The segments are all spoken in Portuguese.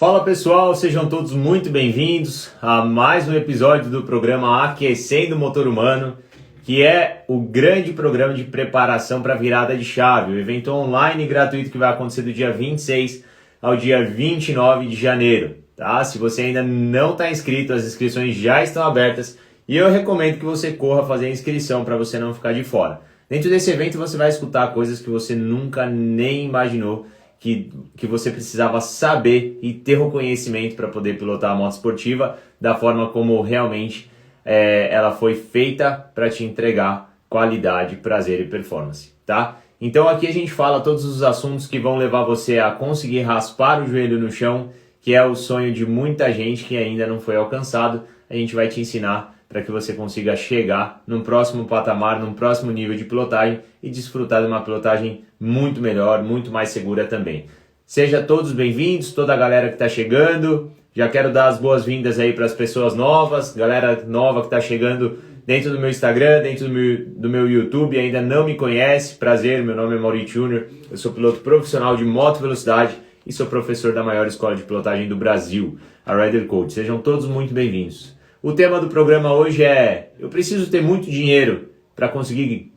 Fala pessoal, sejam todos muito bem-vindos a mais um episódio do programa Aquecendo o Motor Humano, que é o grande programa de preparação para a virada de chave, o evento online e gratuito que vai acontecer do dia 26 ao dia 29 de janeiro. Tá? Se você ainda não está inscrito, as inscrições já estão abertas e eu recomendo que você corra fazer a inscrição para você não ficar de fora. Dentro desse evento você vai escutar coisas que você nunca nem imaginou que você precisava saber e ter o conhecimento para poder pilotar a moto esportiva da forma como realmente ela foi feita para te entregar qualidade, prazer e performance, tá? Então aqui a gente fala todos os assuntos que vão levar você a conseguir raspar o joelho no chão, que é o sonho de muita gente que ainda não foi alcançado. A gente vai te ensinar para que você consiga chegar num próximo patamar, num próximo nível de pilotagem e desfrutar de uma pilotagem muito melhor, muito mais segura também. Sejam todos bem-vindos, toda a galera que está chegando. Já quero dar as boas-vindas aí para as pessoas novas, galera nova que está chegando dentro do meu Instagram, dentro do meu YouTube, ainda não me conhece. Prazer, meu nome é Maurício Júnior, eu sou piloto profissional de moto velocidade e sou professor da maior escola de pilotagem do Brasil, a Rider Coach. Sejam todos muito bem-vindos. O tema do programa hoje é: eu preciso ter muito dinheiro para conseguir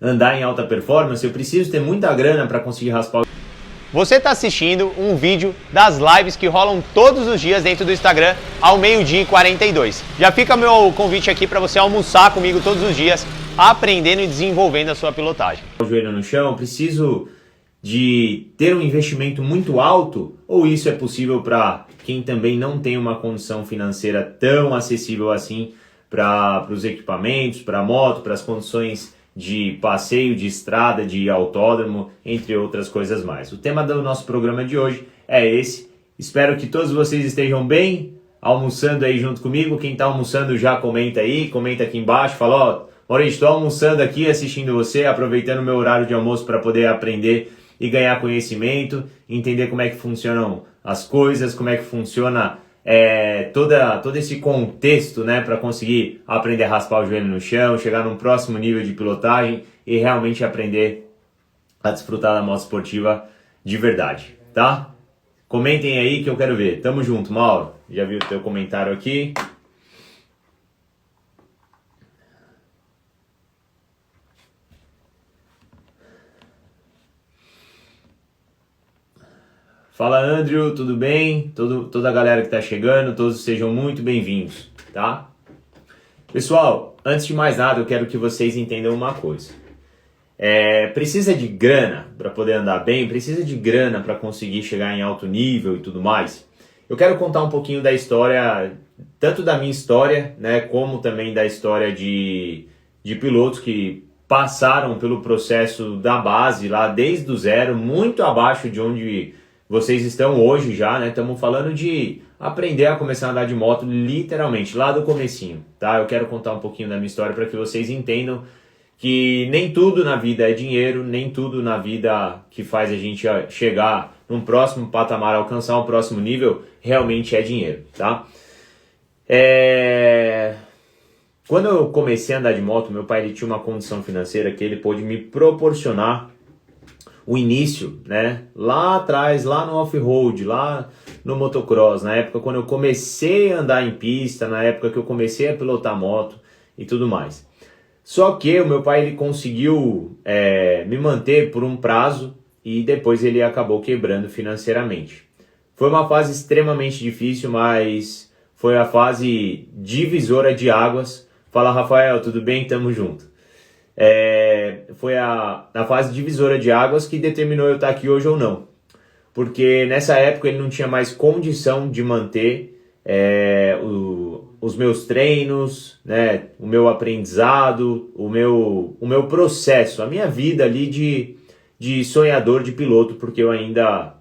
andar em alta performance, eu preciso ter muita grana para conseguir raspar. Você está assistindo um vídeo das lives que rolam todos os dias dentro do Instagram ao 12h42. Já fica meu convite aqui para você almoçar comigo todos os dias, aprendendo e desenvolvendo a sua pilotagem. O joelho no chão, preciso de ter um investimento muito alto, ou isso é possível para quem também não tem uma condição financeira tão acessível assim para os equipamentos, para a moto, para as condições de passeio, de estrada, de autódromo, entre outras coisas mais. O tema do nosso programa de hoje é esse. Espero que todos vocês estejam bem, almoçando aí junto comigo. Quem está almoçando já comenta aí, comenta aqui embaixo, fala: ó, Maurício, estou almoçando aqui, assistindo você, aproveitando o meu horário de almoço para poder aprender e ganhar conhecimento, entender como é que funcionam as coisas, como é que funciona todo esse contexto, né, para conseguir aprender a raspar o joelho no chão, chegar num próximo nível de pilotagem e realmente aprender a desfrutar da moto esportiva de verdade, tá? Comentem aí que eu quero ver. Tamo junto, Mauro. Já vi o teu comentário aqui. Fala, Andrew, tudo bem? Toda a galera que está chegando, todos sejam muito bem-vindos, tá? Pessoal, antes de mais nada, eu quero que vocês entendam uma coisa. Precisa de grana para poder andar bem, precisa de grana para conseguir chegar em alto nível e tudo mais. Eu quero contar um pouquinho da história, tanto da minha história, né, como também da história de pilotos que passaram pelo processo da base, lá desde o zero, muito abaixo de onde vocês estão hoje já, né? Estamos falando de aprender a começar a andar de moto literalmente, lá do comecinho, tá? Eu quero contar um pouquinho da minha história para que vocês entendam que nem tudo na vida é dinheiro, nem tudo na vida que faz a gente chegar num próximo patamar, alcançar um próximo nível, realmente é dinheiro, tá? Quando eu comecei a andar de moto, meu pai ele tinha uma condição financeira que ele pôde me proporcionar o início, né? Lá atrás, lá no off-road, lá no motocross, na época quando eu comecei a andar em pista, na época que eu comecei a pilotar moto e tudo mais. Só que o meu pai ele conseguiu me manter por um prazo e depois ele acabou quebrando financeiramente. Foi uma fase extremamente difícil, mas foi a fase divisora de águas. Fala, Rafael, tudo bem? Tamo junto. Foi a fase divisora de águas que determinou eu estar aqui hoje ou não. Porque nessa época ele não tinha mais condição de manter os meus treinos, né, o meu aprendizado, o meu processo, a minha vida ali de sonhador de piloto, porque eu ainda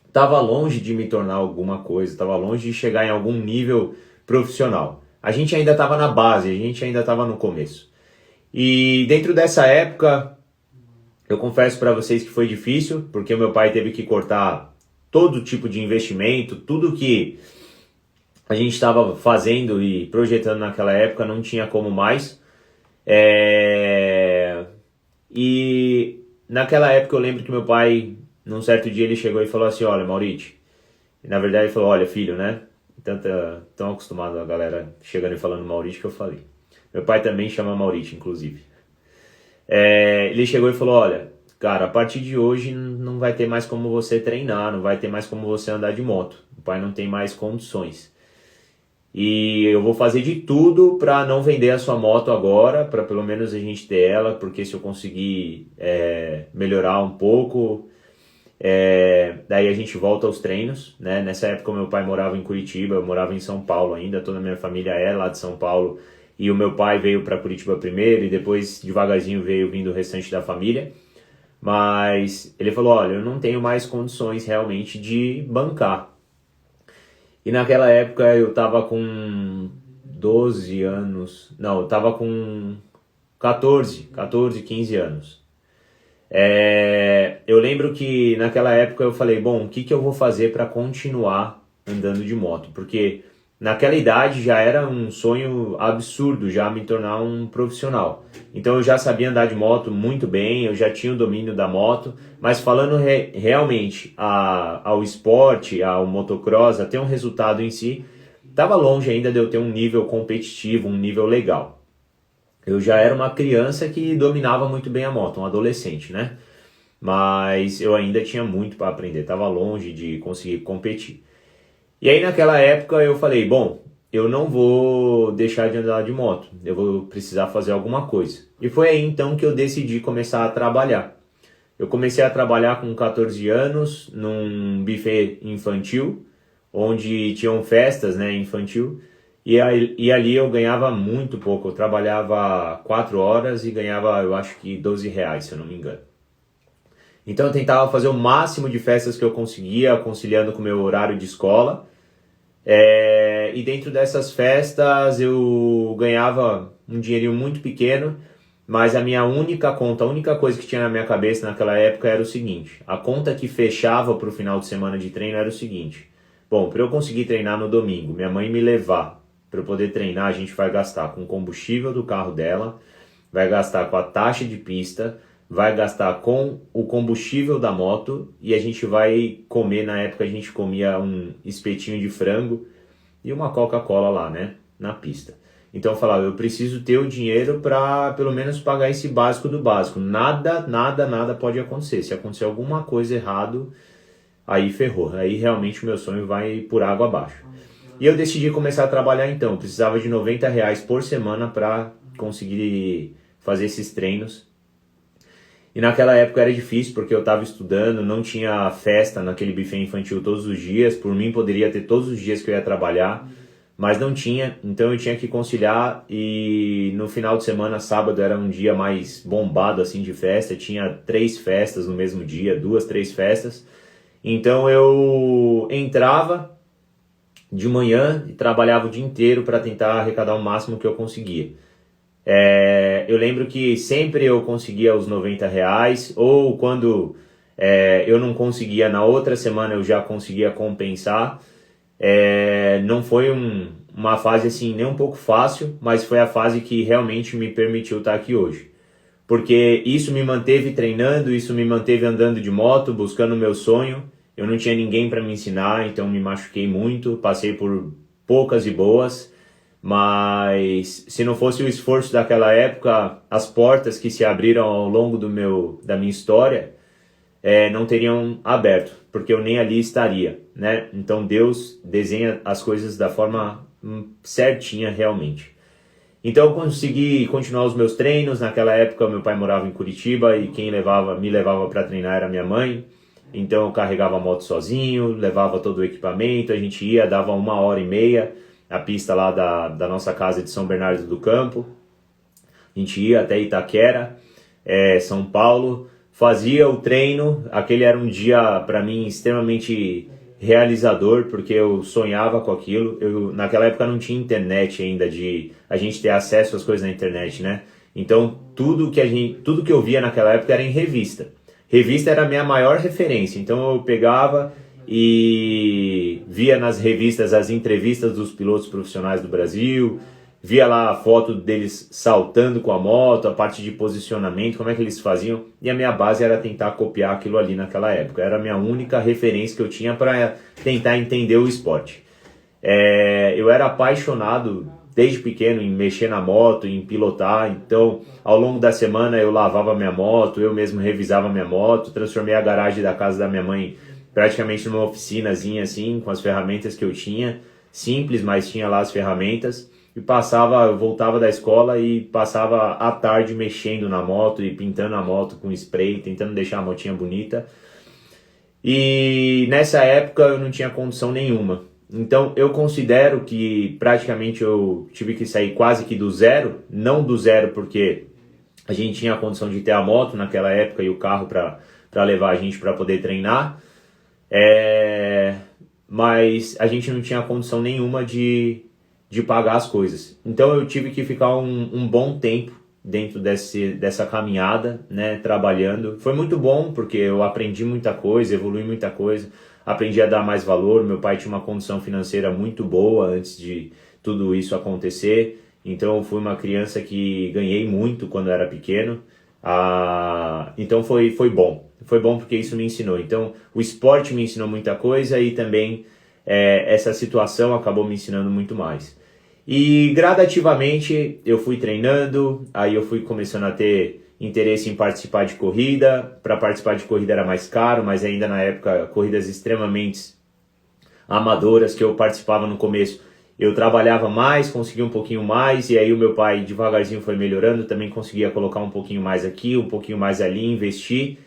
estava longe de me tornar alguma coisa, estava longe de chegar em algum nível profissional. A gente ainda estava na base, a gente ainda estava no começo. E dentro dessa época, eu confesso para vocês que foi difícil, porque o meu pai teve que cortar todo tipo de investimento, tudo que a gente estava fazendo e projetando naquela época não tinha como mais. E naquela época eu lembro que meu pai, num certo dia, ele chegou e falou assim: olha, Maurício, E na verdade ele falou, olha filho, né? Tão acostumado a galera chegando e falando Maurício que eu falei. Meu pai também chama Maurício, inclusive. Ele chegou e falou, olha, cara, a partir de hoje não vai ter mais como você treinar, não vai ter mais como você andar de moto. O pai não tem mais condições. E eu vou fazer de tudo para não vender a sua moto agora, para pelo menos a gente ter ela, porque se eu conseguir melhorar um pouco, daí a gente volta aos treinos, né? Nessa época meu pai morava em Curitiba, eu morava em São Paulo ainda, toda a minha família é lá de São Paulo, e o meu pai veio para Curitiba primeiro e depois devagarzinho veio vindo o restante da família. Mas ele falou, olha, eu não tenho mais condições realmente de bancar. E naquela época eu tava com 12 anos, não, eu tava com 14, 15 anos. Eu lembro que naquela época eu falei, bom, o que eu vou fazer para continuar andando de moto? Porque naquela idade já era um sonho absurdo já me tornar um profissional. Então eu já sabia andar de moto muito bem, eu já tinha o domínio da moto, mas falando realmente ao esporte, ao motocross, até um resultado em si, estava longe ainda de eu ter um nível competitivo, um nível legal. Eu já era uma criança que dominava muito bem a moto, um adolescente, né? Mas eu ainda tinha muito para aprender, estava longe de conseguir competir. E aí naquela época eu falei, bom, eu não vou deixar de andar de moto, eu vou precisar fazer alguma coisa. E foi aí então que eu decidi começar a trabalhar. Eu comecei a trabalhar com 14 anos num buffet infantil, onde tinham festas, né, infantil, e ali eu ganhava muito pouco, eu trabalhava 4 horas e ganhava, eu acho que R$12, se eu não me engano. Então eu tentava fazer o máximo de festas que eu conseguia, conciliando com o meu horário de escola. E dentro dessas festas eu ganhava um dinheirinho muito pequeno, mas a minha única conta, a única coisa que tinha na minha cabeça naquela época era o seguinte, a conta que fechava para o final de semana de treino era o seguinte, bom, para eu conseguir treinar no domingo, minha mãe me levar para eu poder treinar, a gente vai gastar com o combustível do carro dela, vai gastar com a taxa de pista, vai gastar com o combustível da moto e a gente vai comer, na época a gente comia um espetinho de frango e uma Coca-Cola lá, né, na pista. Então eu falava, eu preciso ter o dinheiro para pelo menos pagar esse básico do básico. Nada pode acontecer. Se acontecer alguma coisa errado, aí ferrou. Aí realmente o meu sonho vai por água abaixo. E eu decidi começar a trabalhar então. Eu precisava de R$90 por semana para conseguir fazer esses treinos. E naquela época era difícil porque eu estava estudando, não tinha festa naquele buffet infantil todos os dias. Por mim poderia ter todos os dias que eu ia trabalhar, mas não tinha. Então eu tinha que conciliar e no final de semana, sábado, era um dia mais bombado assim de festa. Tinha 3 festas no mesmo dia, 2, 3 festas. Então eu entrava de manhã e trabalhava o dia inteiro para tentar arrecadar o máximo que eu conseguia. Eu lembro que sempre eu conseguia os R$90, ou quando eu não conseguia, na outra semana eu já conseguia compensar. Não foi uma fase assim nem um pouco fácil, mas foi a fase que realmente me permitiu estar aqui hoje. Porque isso me manteve treinando, isso me manteve andando de moto, buscando o meu sonho. Eu não tinha ninguém para me ensinar, então me machuquei muito, passei por poucas e boas. Mas se não fosse o esforço daquela época, as portas que se abriram ao longo da minha história não teriam aberto, porque eu nem ali estaria, né? Então Deus desenha as coisas da forma certinha realmente. Então eu consegui continuar os meus treinos. Naquela época meu pai morava em Curitiba e quem me levava para treinar era minha mãe. Então eu carregava a moto sozinho, levava todo o equipamento, a gente ia, dava 1h30, a pista lá da nossa casa de São Bernardo do Campo. A gente ia até Itaquera, São Paulo, fazia o treino. Aquele era um dia para mim extremamente realizador, porque eu sonhava com aquilo. Naquela época não tinha internet ainda, de a gente ter acesso às coisas na internet, né? Então tudo que eu via naquela época era em revista. Revista era a minha maior referência, então eu pegava e via nas revistas as entrevistas dos pilotos profissionais do Brasil, via lá a foto deles saltando com a moto, a parte de posicionamento, como é que eles faziam, e a minha base era tentar copiar aquilo ali naquela época. Era a minha única referência que eu tinha para tentar entender o esporte. Eu era apaixonado desde pequeno em mexer na moto, em pilotar, então ao longo da semana eu lavava minha moto, eu mesmo revisava minha moto, transformei a garagem da casa da minha mãe praticamente numa oficinazinha assim, com as ferramentas que eu tinha, simples, mas tinha lá as ferramentas. E eu voltava da escola e passava a tarde mexendo na moto e pintando a moto com spray, tentando deixar a motinha bonita. E nessa época eu não tinha condição nenhuma. Então eu considero que praticamente eu tive que sair quase que do zero, não do zero porque a gente tinha a condição de ter a moto naquela época e o carro para levar a gente para poder treinar, mas a gente não tinha condição nenhuma de pagar as coisas. Então eu tive que ficar um bom tempo dentro dessa caminhada, né, trabalhando. Foi muito bom porque eu aprendi muita coisa, evolui muita coisa, aprendi a dar mais valor. Meu pai tinha uma condição financeira muito boa antes de tudo isso acontecer, então eu fui uma criança que ganhei muito quando eu era pequeno. Então foi bom porque isso me ensinou. Então o esporte me ensinou muita coisa e também essa situação acabou me ensinando muito mais. E gradativamente eu fui treinando, aí eu fui começando a ter interesse em participar de corrida. Para participar de corrida era mais caro, mas ainda na época corridas extremamente amadoras que eu participava no começo, eu trabalhava mais, conseguia um pouquinho mais, e aí o meu pai devagarzinho foi melhorando, também conseguia colocar um pouquinho mais aqui, um pouquinho mais ali, investir.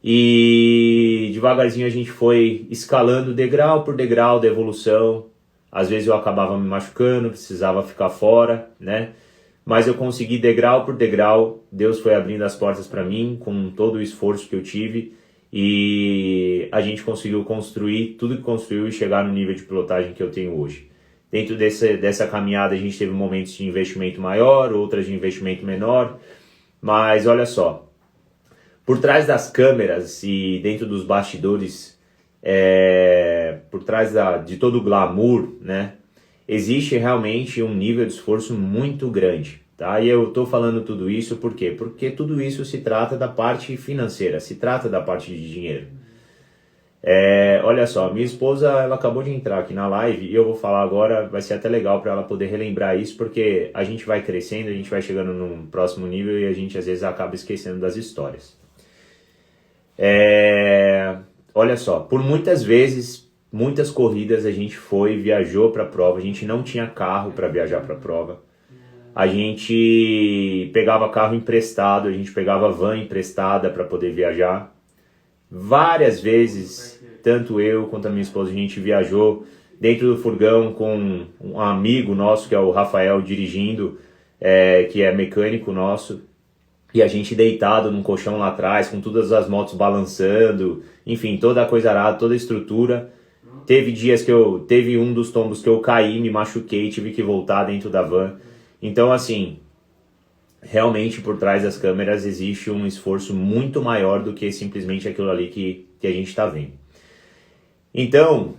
E devagarzinho a gente foi escalando degrau por degrau da evolução. Às vezes eu acabava me machucando, precisava ficar fora, né? Mas eu consegui degrau por degrau. Deus foi abrindo as portas para mim com todo o esforço que eu tive. E a gente conseguiu construir tudo que construiu e chegar no nível de pilotagem que eu tenho hoje. Dentro dessa caminhada a gente teve momentos de investimento maior, outras de investimento menor. Mas olha só, por trás das câmeras e dentro dos bastidores, por trás de todo o glamour, né, existe realmente um nível de esforço muito grande, tá? E eu estou falando tudo isso por quê? Porque tudo isso se trata da parte financeira, se trata da parte de dinheiro. Olha só, minha esposa, ela acabou de entrar aqui na live e eu vou falar agora, vai ser até legal para ela poder relembrar isso, porque a gente vai crescendo, a gente vai chegando num próximo nível e a gente às vezes acaba esquecendo das histórias. Olha só, por muitas vezes, muitas corridas a gente viajou para a prova, a gente não tinha carro para viajar para a prova, a gente pegava carro emprestado, a gente pegava van emprestada para poder viajar. Várias vezes, tanto eu quanto a minha esposa, a gente viajou dentro do furgão com um amigo nosso, que é o Rafael, dirigindo, que é mecânico nosso. E a gente deitado num colchão lá atrás, com todas as motos balançando, enfim, toda a coisa arada, toda a estrutura. Teve um dos tombos que eu caí, me machuquei, tive que voltar dentro da van. Então, assim, realmente por trás das câmeras existe um esforço muito maior do que simplesmente aquilo ali que a gente está vendo. Então,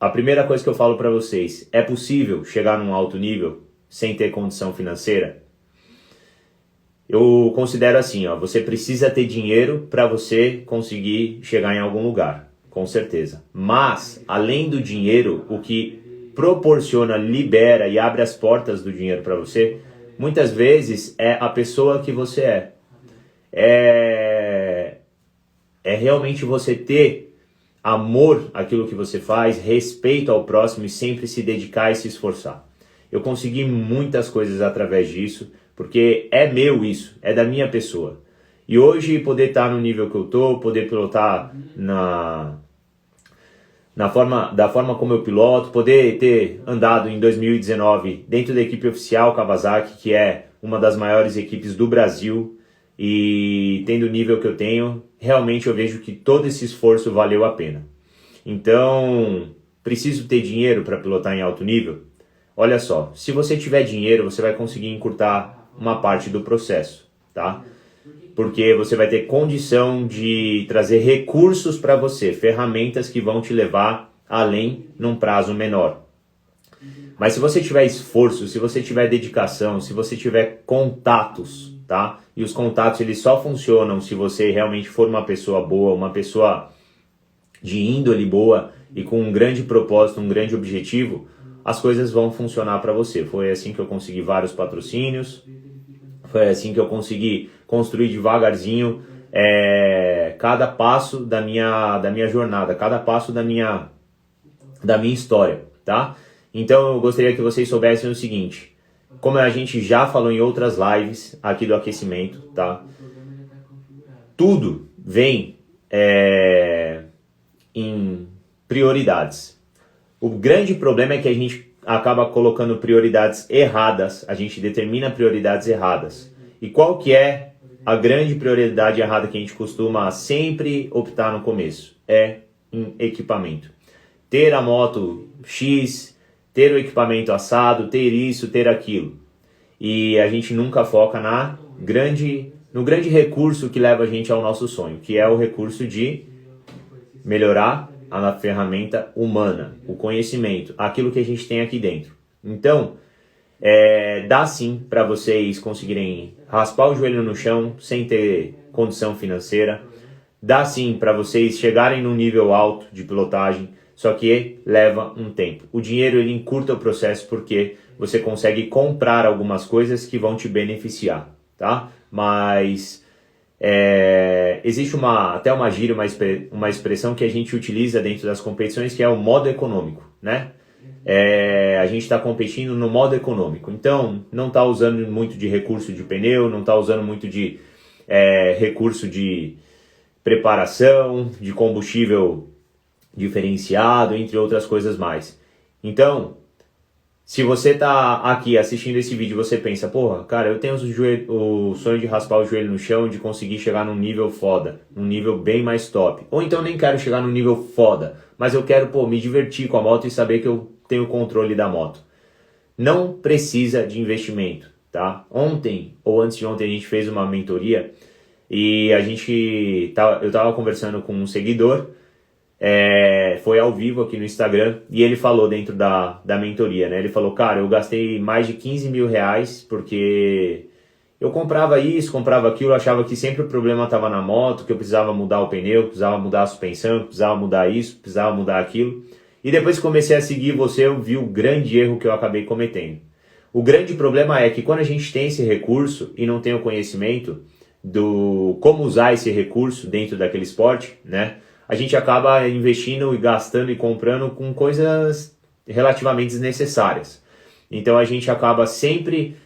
a primeira coisa que eu falo para vocês, é possível chegar num alto nível sem ter condição financeira? Eu considero assim, você precisa ter dinheiro para você conseguir chegar em algum lugar, com certeza. Mas, além do dinheiro, o que proporciona, libera e abre as portas do dinheiro para você, muitas vezes é a pessoa que você é. É realmente você ter amor àquilo que você faz, respeito ao próximo e sempre se dedicar e se esforçar. Eu consegui muitas coisas através disso, porque é meu isso, é da minha pessoa. E hoje poder estar no nível que eu estou, poder pilotar da forma como eu piloto, poder ter andado em 2019 dentro da equipe oficial Kawasaki, que é uma das maiores equipes do Brasil, e tendo o nível que eu tenho, realmente eu vejo que todo esse esforço valeu a pena. Então, preciso ter dinheiro para pilotar em alto nível? Olha só, se você tiver dinheiro, você vai conseguir encurtar uma parte do processo, tá? Porque você vai ter condição de trazer recursos para você, ferramentas que vão te levar além num prazo menor. Mas se você tiver esforço, se você tiver dedicação, se você tiver contatos, tá? E os contatos eles só funcionam se você realmente for uma pessoa boa, uma pessoa de índole boa e com um grande propósito, um grande objetivo, as coisas vão funcionar para você. Foi assim que eu consegui vários patrocínios, foi assim que eu consegui construir devagarzinho cada passo da minha jornada, cada passo da minha história, tá? Então eu gostaria que vocês soubessem o seguinte, como a gente já falou em outras lives aqui do aquecimento, tá? Tudo vem em prioridades. O grande problema é que a gente acaba colocando prioridades erradas, a gente determina prioridades erradas. E qual que é a grande prioridade errada que a gente costuma sempre optar no começo? É em equipamento. Ter a moto X, ter o equipamento assado, ter isso, ter aquilo. E a gente nunca foca no grande recurso que leva a gente ao nosso sonho, que é o recurso de melhorar a ferramenta humana, o conhecimento, aquilo que a gente tem aqui dentro. Então, dá sim para vocês conseguirem raspar o joelho no chão sem ter condição financeira. Dá sim para vocês chegarem num nível alto de pilotagem, só que leva um tempo. O dinheiro ele encurta o processo porque você consegue comprar algumas coisas que vão te beneficiar, tá? Mas existe até uma gíria, uma expressão que a gente utiliza dentro das competições que é o modo econômico, né? A gente está competindo no modo econômico, então não está usando muito de recurso de pneu, não está usando muito de recurso de preparação, de combustível diferenciado, entre outras coisas mais. Então, se você está aqui assistindo esse vídeo e você pensa, porra, cara, eu tenho o sonho de raspar o joelho no chão, de conseguir chegar num nível foda, num nível bem mais top. Ou então nem quero chegar num nível foda, mas eu quero, me divertir com a moto e saber que eu tenho o controle da moto. Não precisa de investimento, tá? Ontem, ou antes de ontem, a gente fez uma mentoria e eu tava conversando com um seguidor, foi ao vivo aqui no Instagram, e ele falou dentro da mentoria, né? Ele falou, cara, eu gastei mais de 15 mil reais porque eu comprava isso, comprava aquilo, achava que sempre o problema estava na moto, que eu precisava mudar o pneu, precisava mudar a suspensão, precisava mudar isso, precisava mudar aquilo. E depois que comecei a seguir você, eu vi o grande erro que eu acabei cometendo. O grande problema é que quando a gente tem esse recurso e não tem o conhecimento do como usar esse recurso dentro daquele esporte, né? A gente acaba investindo e gastando e comprando com coisas relativamente desnecessárias. Então a gente acaba sempre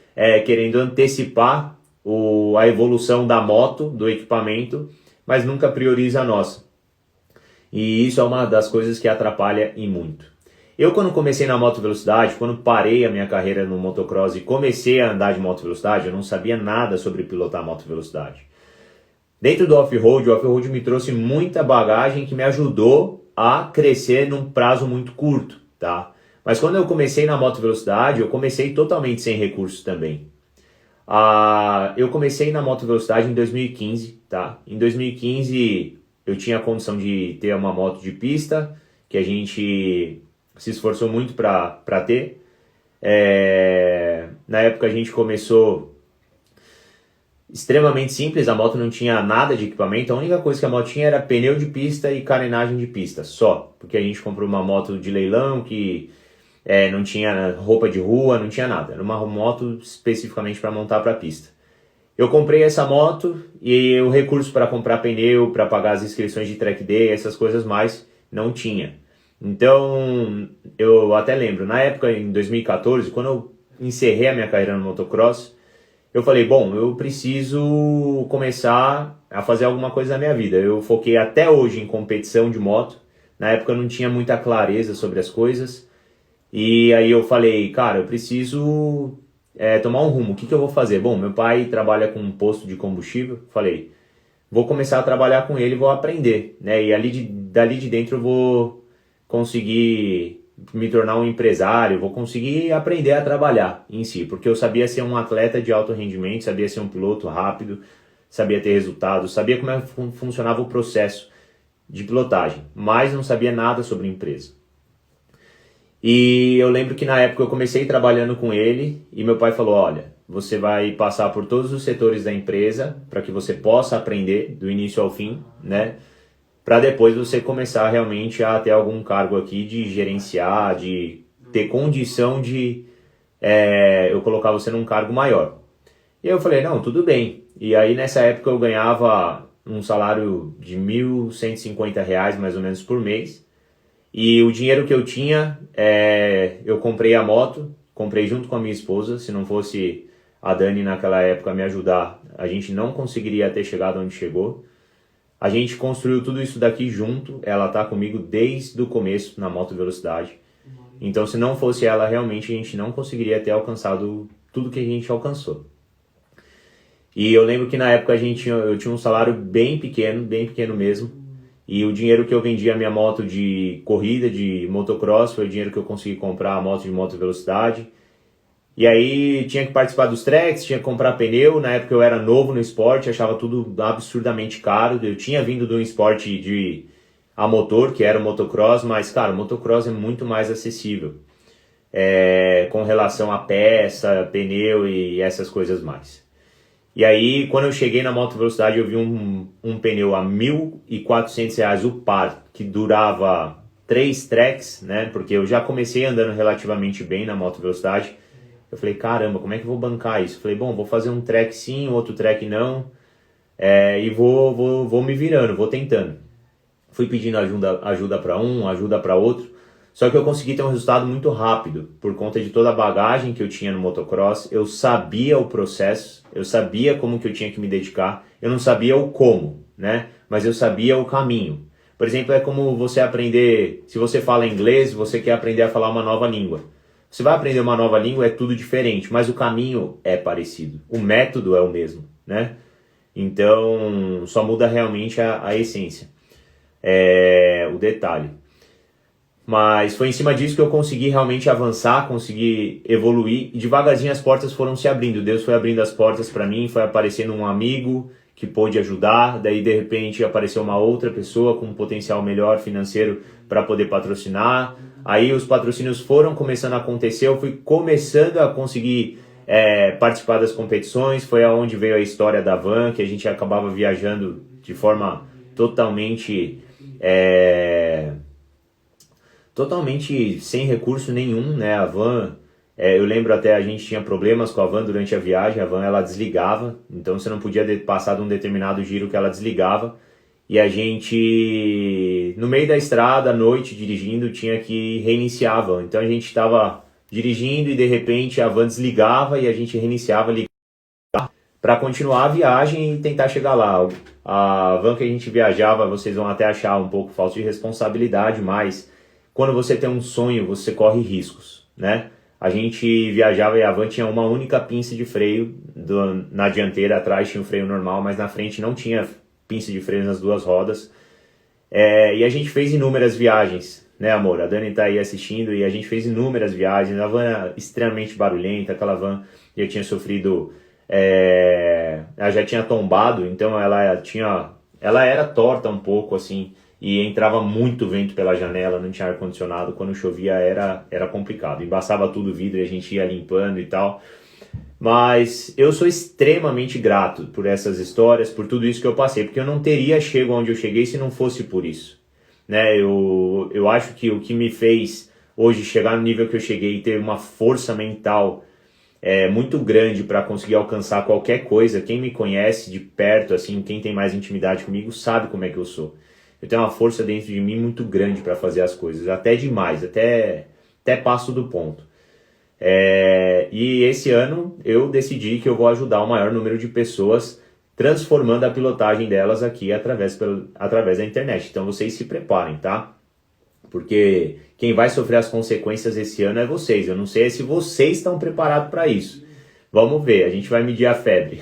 querendo antecipar a evolução da moto, do equipamento, mas nunca prioriza a nossa. E isso é uma das coisas que atrapalha e muito. Eu quando comecei na moto velocidade, quando parei a minha carreira no motocross e comecei a andar de moto velocidade, eu não sabia nada sobre pilotar moto velocidade. Dentro do off-road, o off-road me trouxe muita bagagem que me ajudou a crescer num prazo muito curto, tá? Mas quando eu comecei na moto velocidade, eu comecei totalmente sem recursos também. Eu comecei na moto velocidade em 2015, tá? Em 2015 eu tinha a condição de ter uma moto de pista, que a gente se esforçou muito para ter. Na época a gente começou extremamente simples, a moto não tinha nada de equipamento, a única coisa que a moto tinha era pneu de pista e carenagem de pista, só. Porque a gente comprou uma moto de leilão que não tinha roupa de rua, não tinha nada. Era uma moto especificamente para montar para pista. Eu comprei essa moto e o recurso para comprar pneu, para pagar as inscrições de track day, essas coisas mais, não tinha. Então, eu até lembro, na época, em 2014, quando eu encerrei a minha carreira no motocross, eu falei, bom, eu preciso começar a fazer alguma coisa na minha vida. Eu foquei até hoje em competição de moto. Na época eu não tinha muita clareza sobre as coisas. E aí eu falei, cara, eu preciso tomar um rumo. O que eu vou fazer? Bom, meu pai trabalha com um posto de combustível. Falei, vou começar a trabalhar com ele e vou aprender, né? E dali de dentro eu vou conseguir me tornar um empresário, vou conseguir aprender a trabalhar em si, porque eu sabia ser um atleta de alto rendimento, sabia ser um piloto rápido, sabia ter resultados, sabia como funcionava o processo de pilotagem, mas não sabia nada sobre empresa. E eu lembro que na época eu comecei trabalhando com ele e meu pai falou, olha, você vai passar por todos os setores da empresa para que você possa aprender do início ao fim, né? Para depois você começar realmente a ter algum cargo aqui de gerenciar, de ter condição de eu colocar você num cargo maior. E eu falei, não, tudo bem. E aí nessa época eu ganhava um salário de R$ 1.150 mais ou menos por mês. E o dinheiro que eu tinha, eu comprei a moto, comprei junto com a minha esposa. Se não fosse a Dani naquela época me ajudar, a gente não conseguiria ter chegado onde chegou. A gente construiu tudo isso daqui junto, ela tá comigo desde o começo na moto velocidade. Então se não fosse ela, realmente a gente não conseguiria ter alcançado tudo que a gente alcançou. E eu lembro que na época eu tinha um salário bem pequeno mesmo. E o dinheiro que eu vendi a minha moto de corrida, de motocross, foi o dinheiro que eu consegui comprar a moto de moto velocidade. E aí tinha que participar dos treks, tinha que comprar pneu. Na época eu era novo no esporte, achava tudo absurdamente caro. Eu tinha vindo de um esporte a motor, que era o motocross, mas cara, o motocross é muito mais acessível com relação a peça, pneu e essas coisas mais. E aí, quando eu cheguei na moto velocidade, eu vi um pneu a R$ 1.400 o par, que durava 3 treks, né? Porque eu já comecei andando relativamente bem na moto velocidade. Eu falei, caramba, como é que eu vou bancar isso? Eu falei, bom, vou fazer um trek sim, outro trek não, e vou me virando, vou tentando. Fui pedindo ajuda para um, ajuda para outro, só que eu consegui ter um resultado muito rápido, por conta de toda a bagagem que eu tinha no motocross. Eu sabia o processo, eu sabia como que eu tinha que me dedicar, eu não sabia o como, né? Mas eu sabia o caminho. Por exemplo, é como você aprender, se você fala inglês, você quer aprender a falar uma nova língua. Você vai aprender uma nova língua, é tudo diferente, mas o caminho é parecido, o método é o mesmo, né? Então, só muda realmente a essência, o detalhe. Mas foi em cima disso que eu consegui realmente avançar, consegui evoluir, e devagarzinho as portas foram se abrindo. Deus foi abrindo as portas para mim, foi aparecendo um amigo que pôde ajudar, daí de repente apareceu uma outra pessoa com um potencial melhor financeiro para poder patrocinar. Aí os patrocínios foram começando a acontecer, eu fui começando a conseguir participar das competições. Foi aonde veio a história da van, que a gente acabava viajando de forma totalmente sem recurso nenhum, né? A van, eu lembro até a gente tinha problemas com a van durante a viagem. A van ela desligava, então você não podia passar de um determinado giro que ela desligava. E a gente, no meio da estrada, à noite, dirigindo, tinha que reiniciar a van. Então a gente estava dirigindo e de repente a van desligava e a gente reiniciava, ligava para continuar a viagem e tentar chegar lá. A van que a gente viajava, vocês vão até achar um pouco falta de responsabilidade, mas quando você tem um sonho, você corre riscos, né? A gente viajava e a van tinha uma única pinça de freio na dianteira, atrás tinha um freio normal, mas na frente não tinha pinça de freio nas duas rodas. E a gente fez inúmeras viagens, né, amor? A Dani tá aí assistindo e a gente fez inúmeras viagens. A van era extremamente barulhenta, aquela van já tinha sofrido, ela já tinha tombado, então ela era torta um pouco, assim, e entrava muito vento pela janela, não tinha ar-condicionado, quando chovia era complicado, embaçava tudo o vidro e a gente ia limpando e tal. Mas eu sou extremamente grato por essas histórias, por tudo isso que eu passei, porque eu não teria chegado onde eu cheguei se não fosse por isso, né? Eu acho que o que me fez hoje chegar no nível que eu cheguei e ter uma força mental muito grande para conseguir alcançar qualquer coisa, quem me conhece de perto, assim, quem tem mais intimidade comigo, sabe como é que eu sou. Eu tenho uma força dentro de mim muito grande para fazer as coisas, até demais, até passo do ponto. E esse ano eu decidi que eu vou ajudar o maior número de pessoas, transformando a pilotagem delas aqui através da internet. Então vocês se preparem, tá? Porque quem vai sofrer as consequências esse ano é vocês. Eu não sei se vocês estão preparados para isso. Vamos ver, a gente vai medir a febre.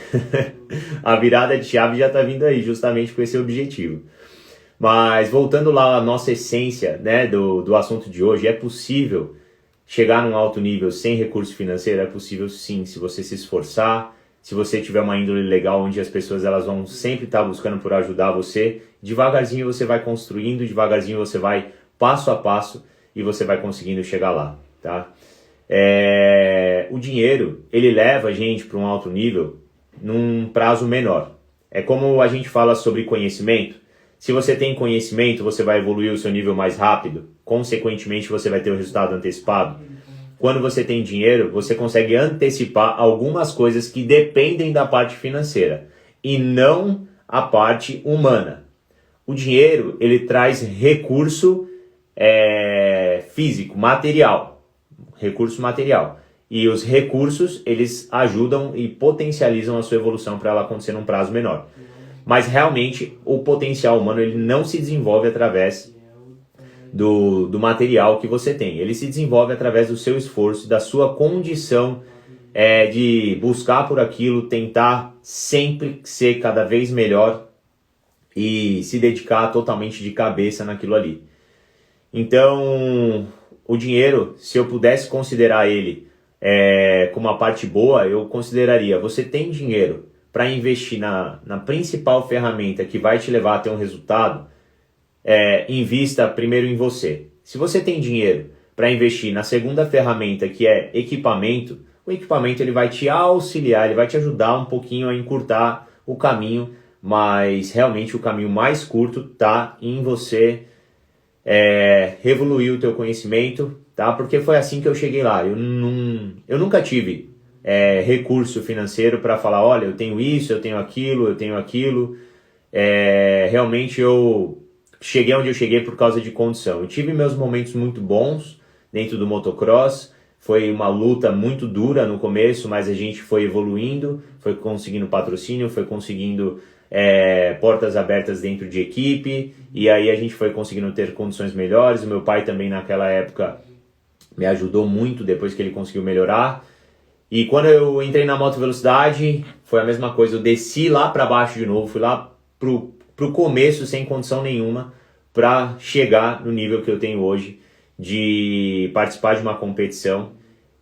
A virada de chave já está vindo aí, justamente com esse objetivo. Mas voltando lá à nossa essência, né, do assunto de hoje, é possível chegar num alto nível sem recurso financeiro? É possível sim, se você se esforçar, se você tiver uma índole legal onde as pessoas elas vão sempre estar buscando por ajudar você. Devagarzinho você vai construindo, devagarzinho você vai passo a passo, e e você vai conseguindo chegar lá, tá? O dinheiro, ele leva a gente para um alto nível num prazo menor. É como a gente fala sobre conhecimento. Se você tem conhecimento, você vai evoluir o seu nível mais rápido. Consequentemente, você vai ter o resultado antecipado. Quando você tem dinheiro, você consegue antecipar algumas coisas que dependem da parte financeira e não a parte humana. O dinheiro, ele traz recurso físico, material. Recurso material. E os recursos, eles ajudam e potencializam a sua evolução para ela acontecer num prazo menor. Mas realmente, o potencial humano, ele não se desenvolve através do material que você tem. Ele se desenvolve através do seu esforço, da sua condição de buscar por aquilo, tentar sempre ser cada vez melhor e se dedicar totalmente de cabeça naquilo ali. Então, o dinheiro, se eu pudesse considerar ele como uma parte boa, eu consideraria: você tem dinheiro para investir na principal ferramenta que vai te levar a ter um resultado, invista primeiro em você. Se você tem dinheiro para investir na segunda ferramenta, que é equipamento, o equipamento ele vai te auxiliar, ele vai te ajudar um pouquinho a encurtar o caminho, mas realmente o caminho mais curto está em você evoluir o teu conhecimento, tá? Porque foi assim que eu cheguei lá. Eu nunca tive recurso financeiro para falar: olha, eu tenho isso, eu tenho aquilo. Realmente eu cheguei onde eu cheguei por causa de condição. Eu tive meus momentos muito bons dentro do motocross. Foi uma luta muito dura no começo, mas a gente foi evoluindo, foi conseguindo patrocínio, foi conseguindo portas abertas dentro de equipe, e aí a gente foi conseguindo ter condições melhores. O meu pai também naquela época me ajudou muito depois que ele conseguiu melhorar. E quando eu entrei na moto velocidade, foi a mesma coisa. Eu desci lá para baixo de novo, fui lá pro começo sem condição nenhuma para chegar no nível que eu tenho hoje de participar de uma competição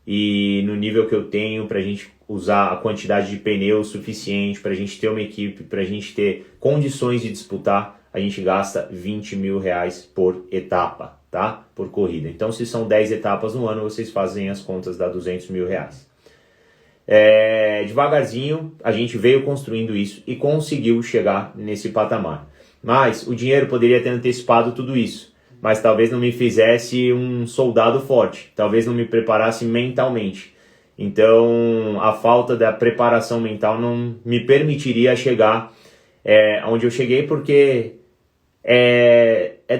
e no nível que eu tenho para a gente usar a quantidade de pneus suficiente, para a gente ter uma equipe, para a gente ter condições de disputar. A gente gasta R$20 mil por etapa, tá? Por corrida. Então, se são 10 etapas no ano, vocês fazem as contas, dá R$200 mil. Devagarzinho a gente veio construindo isso e conseguiu chegar nesse patamar. Mas o dinheiro poderia ter antecipado tudo isso, mas talvez não me fizesse um soldado forte, talvez não me preparasse mentalmente. Então a falta da preparação mental não me permitiria chegar onde eu cheguei, porque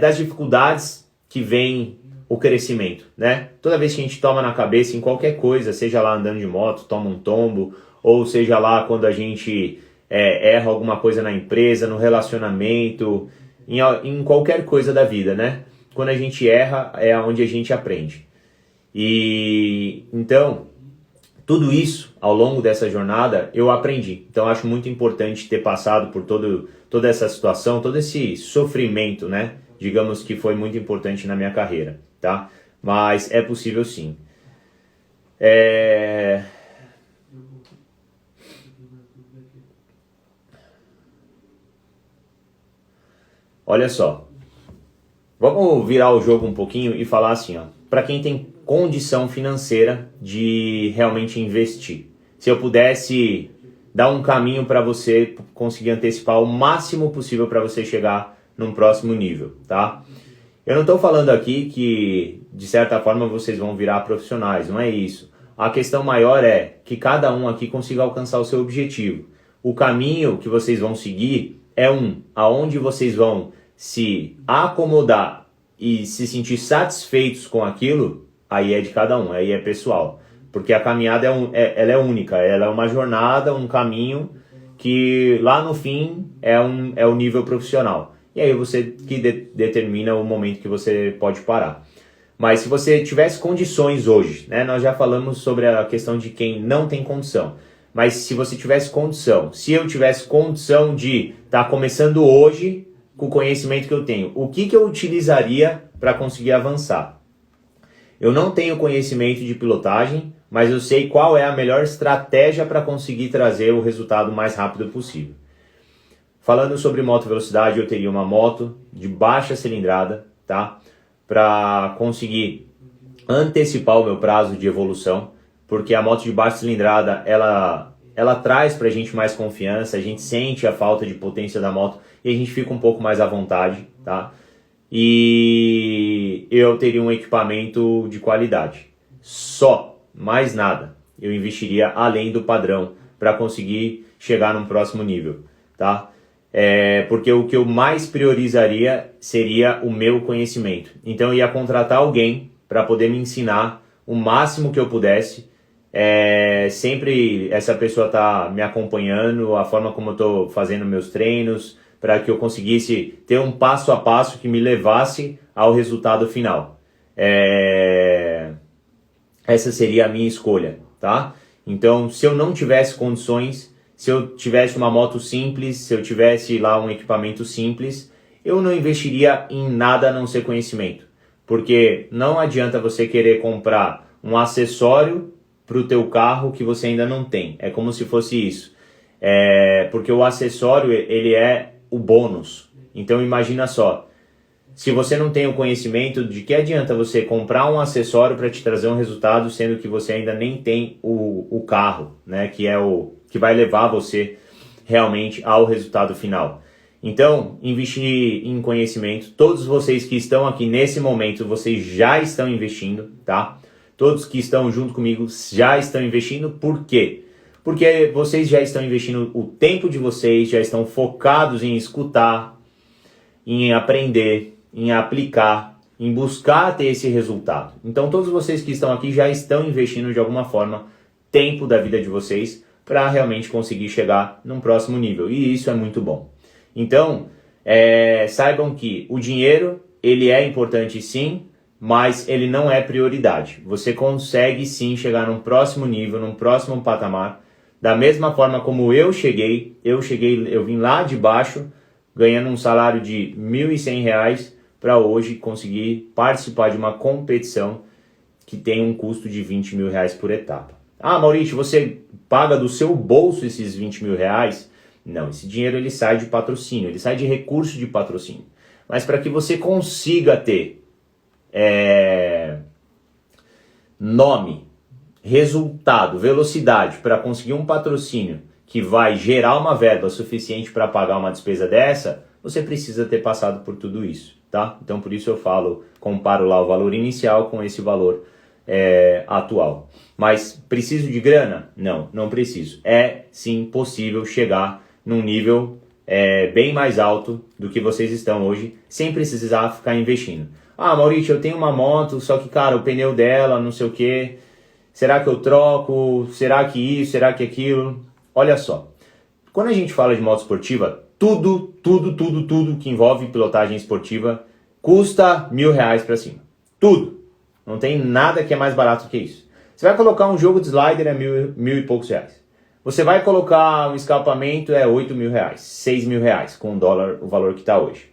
das dificuldades que vem o crescimento, né? Toda vez que a gente toma na cabeça em qualquer coisa, seja lá andando de moto, toma um tombo, ou seja lá quando a gente erra alguma coisa na empresa, no relacionamento, em qualquer coisa da vida, né? Quando a gente erra é onde a gente aprende. E então, tudo isso ao longo dessa jornada eu aprendi. Então acho muito importante ter passado por toda essa situação, todo esse sofrimento, né? Digamos que foi muito importante na minha carreira, tá? Mas é possível sim. Olha só, vamos virar o jogo um pouquinho e falar assim, ó, para quem tem condição financeira de realmente investir. Se eu pudesse dar um caminho para você conseguir antecipar o máximo possível para você chegar num próximo nível, tá? Eu não estou falando aqui que, de certa forma, vocês vão virar profissionais, não é isso. A questão maior é que cada um aqui consiga alcançar o seu objetivo. O caminho que vocês vão seguir aonde vocês vão se acomodar e se sentir satisfeitos com aquilo, aí é de cada um, aí é pessoal. Porque a caminhada ela é única, ela é uma jornada, um caminho que lá no fim é o nível profissional. E aí você que determina o momento que você pode parar. Mas se você tivesse condições hoje, né? Nós já falamos sobre a questão de quem não tem condição. Mas se você tivesse condição, se eu tivesse condição de estar começando hoje com o conhecimento que eu tenho, o que eu utilizaria para conseguir avançar? Eu não tenho conhecimento de pilotagem, mas eu sei qual é a melhor estratégia para conseguir trazer o resultado mais rápido possível. Falando sobre moto velocidade, eu teria uma moto de baixa cilindrada, tá? para conseguir antecipar o meu prazo de evolução, porque a moto de baixa cilindrada, ela traz pra gente mais confiança, a gente sente a falta de potência da moto e a gente fica um pouco mais à vontade, tá? E eu teria um equipamento de qualidade. Só, mais nada. Eu investiria além do padrão para conseguir chegar num próximo nível, tá? Porque o que eu mais priorizaria seria o meu conhecimento. Então eu ia contratar alguém para poder me ensinar o máximo que eu pudesse. Sempre essa pessoa tá me acompanhando, a forma como eu tô fazendo meus treinos, para que eu conseguisse ter um passo a passo que me levasse ao resultado final. Essa seria a minha escolha, tá? Então, se eu não tivesse condições, se eu tivesse uma moto simples, se eu tivesse lá um equipamento simples, eu não investiria em nada a não ser conhecimento. Porque não adianta você querer comprar um acessório para o teu carro que você ainda não tem. É como se fosse isso. Porque o acessório, ele é o bônus. Então imagina só, se você não tem o conhecimento, de que adianta você comprar um acessório para te trazer um resultado, sendo que você ainda nem tem o carro, né? Que é o que vai levar você realmente ao resultado final. Então, investir em conhecimento. Todos vocês que estão aqui nesse momento, vocês já estão investindo, tá? Todos que estão junto comigo já estão investindo. Por quê? Porque vocês já estão investindo o tempo de vocês, já estão focados em escutar, em aprender, em aplicar, em buscar ter esse resultado. Então todos vocês que estão aqui já estão investindo de alguma forma tempo da vida de vocês para realmente conseguir chegar num próximo nível. E isso é muito bom. Então, saibam que o dinheiro, ele é importante sim, mas ele não é prioridade. Você consegue sim chegar num próximo nível, num próximo patamar. Da mesma forma como eu vim lá de baixo, ganhando um salário de R$1.100 para hoje conseguir participar de uma competição que tem um custo de R$20 mil por etapa. Ah, Maurício, você paga do seu bolso esses R$20 mil? Não, esse dinheiro ele sai de patrocínio, ele sai de recurso de patrocínio. Mas para que você consiga ter nome, resultado, velocidade para conseguir um patrocínio que vai gerar uma verba suficiente para pagar uma despesa dessa, você precisa ter passado por tudo isso, tá? Então por isso eu comparo lá o valor inicial com esse valor atual. Mas preciso de grana? Não, não preciso. É sim possível chegar num nível bem mais alto do que vocês estão hoje, sem precisar ficar investindo. Ah, Maurício, eu tenho uma moto, só que, cara, o pneu dela, não sei o que, será que eu troco? Será que isso? Será que aquilo? Olha só, quando a gente fala de moto esportiva, tudo que envolve pilotagem esportiva custa R$1.000 para cima. Tudo. Não tem nada que é mais barato que isso. Você vai colocar um jogo de slider, mil e poucos reais. Você vai colocar um escapamento, R$8 mil, R$6 mil, com o dólar, o valor que está hoje.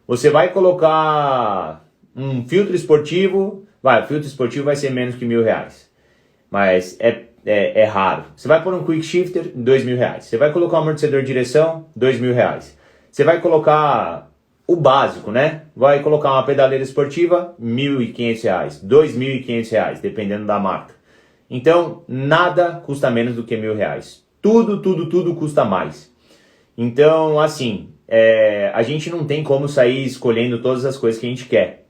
Você vai colocar um filtro esportivo, o filtro esportivo vai ser menos que R$1.000, mas é raro. Você vai pôr um quick shifter, R$2.000. Você vai colocar um amortecedor de direção, R$2.000. Você vai colocar o básico, né? Vai colocar uma pedaleira esportiva, R$1.500, R$2.500, dependendo da marca. Então, nada custa menos do que R$1.000. Tudo custa mais. Então, assim, a gente não tem como sair escolhendo todas as coisas que a gente quer.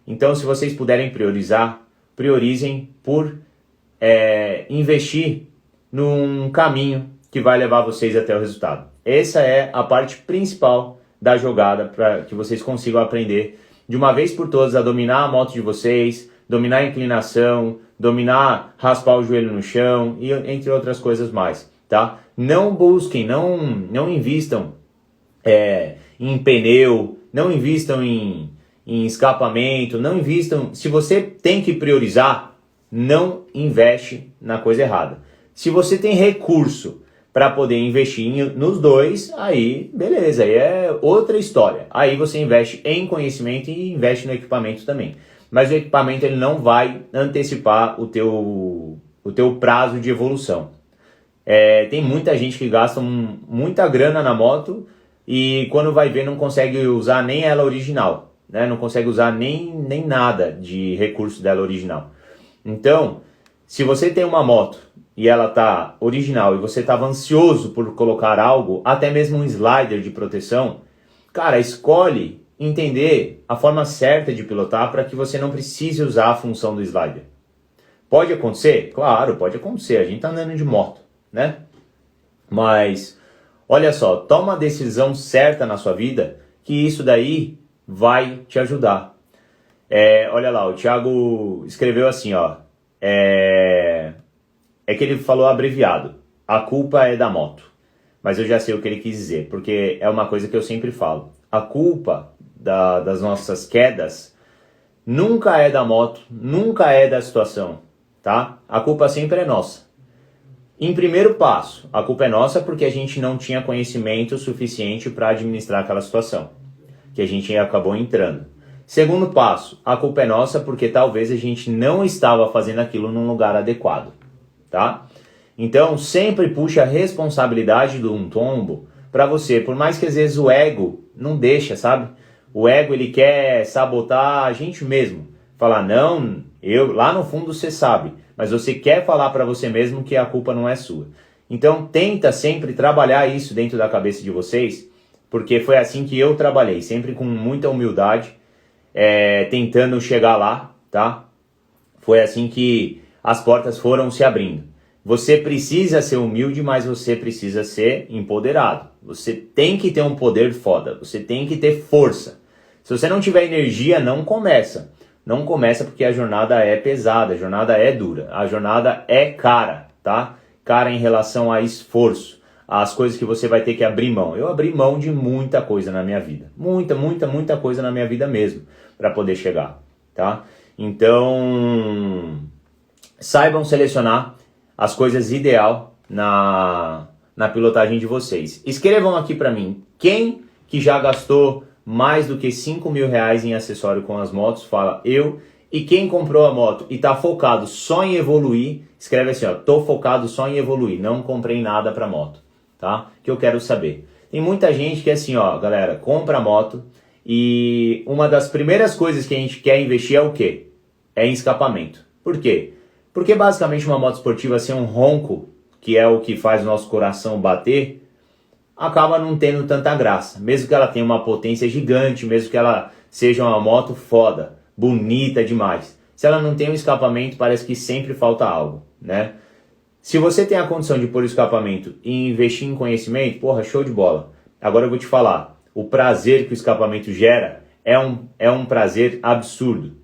Então, se vocês puderem priorizar, priorizem por investir num caminho que vai levar vocês até o resultado. Essa é a parte principal da jogada para que vocês consigam aprender de uma vez por todas a dominar a moto de vocês, dominar a inclinação, dominar raspar o joelho no chão e entre outras coisas mais, tá? Não busquem, não invistam em pneu, não invistam em escapamento, não invistam. Se você tem que priorizar, não investe na coisa errada. Se você tem recurso para poder investir nos dois, aí beleza, aí é outra história. Aí você investe em conhecimento e investe no equipamento também. Mas o equipamento ele não vai antecipar o teu prazo de evolução. Tem muita gente que gasta muita grana na moto e quando vai ver não consegue usar nem ela original. né? Não consegue usar nem nada de recurso dela original. Então, se você tem uma moto e ela tá original e você estava ansioso por colocar algo, até mesmo um slider de proteção, cara, escolhe entender a forma certa de pilotar para que você não precise usar a função do slider. Pode acontecer? Claro, pode acontecer. A gente tá andando de moto, né? Mas, olha só, toma a decisão certa na sua vida, que isso daí vai te ajudar. Olha lá, o Thiago escreveu assim, ó. É que ele falou abreviado. A culpa é da moto. Mas eu já sei o que ele quis dizer, porque é uma coisa que eu sempre falo. A culpa das nossas quedas nunca é da moto, nunca é da situação, tá? A culpa sempre é nossa. Em primeiro passo, a culpa é nossa porque a gente não tinha conhecimento suficiente para administrar aquela situação, que a gente acabou entrando. Segundo passo, a culpa é nossa porque talvez a gente não estava fazendo aquilo num lugar adequado, tá? Então, sempre puxa a responsabilidade de um tombo para você, por mais que às vezes o ego não deixa, sabe? O ego, ele quer sabotar a gente mesmo. Falar, não, lá no fundo você sabe, mas você quer falar para você mesmo que a culpa não é sua. Então, tenta sempre trabalhar isso dentro da cabeça de vocês, porque foi assim que eu trabalhei, sempre com muita humildade, tentando chegar lá, tá? Foi assim que as portas foram se abrindo. Você precisa ser humilde, mas você precisa ser empoderado. Você tem que ter um poder foda, você tem que ter força. Se você não tiver energia, não começa. Não começa porque a jornada é pesada, a jornada é dura, a jornada é cara, tá? Cara em relação a esforço, as coisas que você vai ter que abrir mão. Eu abri mão de muita coisa na minha vida. Muita coisa na minha vida mesmo, para poder chegar, tá? Então, saibam selecionar as coisas ideal na pilotagem de vocês. Escrevam aqui para mim, quem que já gastou mais do que 5 mil reais em acessório com as motos, fala eu. E quem comprou a moto e tá focado só em evoluir, escreve assim, ó, tô focado só em evoluir, não comprei nada pra moto, tá? Que eu quero saber. Tem muita gente que é assim, ó, galera, compra a moto e uma das primeiras coisas que a gente quer investir é o quê? É em escapamento. Por quê? Porque basicamente uma moto esportiva sem um ronco, que é o que faz o nosso coração bater, acaba não tendo tanta graça. Mesmo que ela tenha uma potência gigante, mesmo que ela seja uma moto foda, bonita demais. Se ela não tem um escapamento, parece que sempre falta algo, né? Se você tem a condição de pôr o escapamento e investir em conhecimento, porra, show de bola. Agora eu vou te falar, o prazer que o escapamento gera é um prazer absurdo.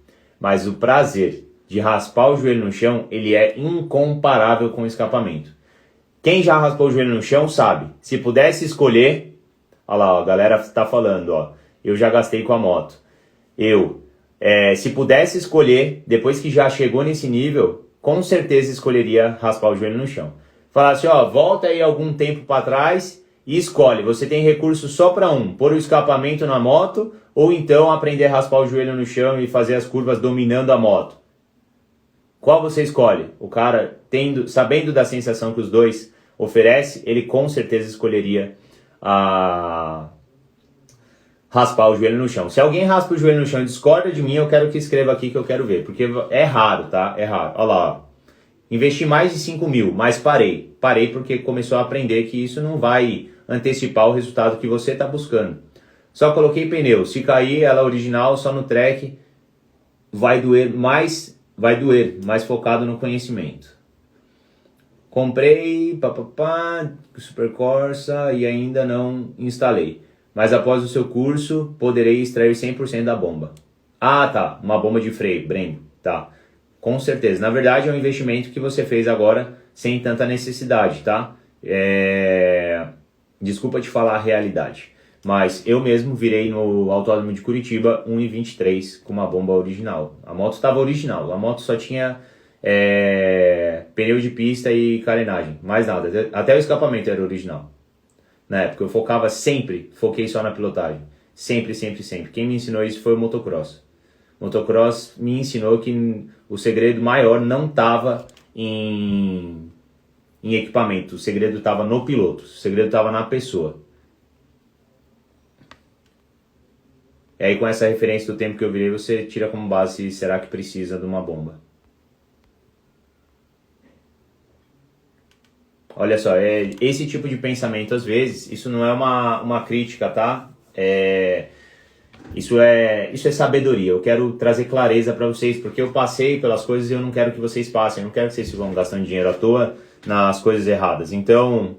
Mas o prazer de raspar o joelho no chão, ele é incomparável com o escapamento. Quem já raspou o joelho no chão sabe, se pudesse escolher, olha lá, ó, a galera tá falando, ó, eu já gastei com a moto. Se pudesse escolher, depois que já chegou nesse nível, com certeza escolheria raspar o joelho no chão. Falar assim, ó, volta aí algum tempo para trás e escolhe, você tem recurso só para pôr o escapamento na moto, ou então aprender a raspar o joelho no chão e fazer as curvas dominando a moto. Qual você escolhe? O cara, sabendo da sensação que os dois oferece, ele com certeza escolheria raspar o joelho no chão. Se alguém raspa o joelho no chão e discorda de mim, eu quero que escreva aqui que eu quero ver, porque é raro, tá? É raro. Olha lá, ó. Investi mais de 5 mil, mas parei. Parei porque começou a aprender que isso não vai antecipar o resultado que você está buscando. Só coloquei pneu. Se cair, ela original, só no track, vai doer, mais focado no conhecimento. Comprei, Super Corsa e ainda não instalei. Mas após o seu curso, poderei extrair 100% da bomba. Ah, tá. Uma bomba de freio, Brembo. Tá. Com certeza. Na verdade, é um investimento que você fez agora sem tanta necessidade, tá? Desculpa te falar a realidade. Mas eu mesmo virei no Autódromo de Curitiba 1,23 com uma bomba original. A moto estava original. A moto só tinha pneu de pista e carenagem. Mais nada. Até o escapamento era original. Na época eu foquei só na pilotagem. Sempre. Quem me ensinou isso foi o motocross. Motocross me ensinou que o segredo maior não estava em equipamento. O segredo estava no piloto. O segredo estava na pessoa. E aí com essa referência do tempo que eu virei, você tira como base se será que precisa de uma bomba. Olha só, esse tipo de pensamento às vezes, isso não é uma crítica, tá? Isso é sabedoria. Eu quero trazer clareza para vocês, porque eu passei pelas coisas e eu não quero que vocês passem. Eu não quero que vocês ficam gastando dinheiro à toa nas coisas erradas. Então,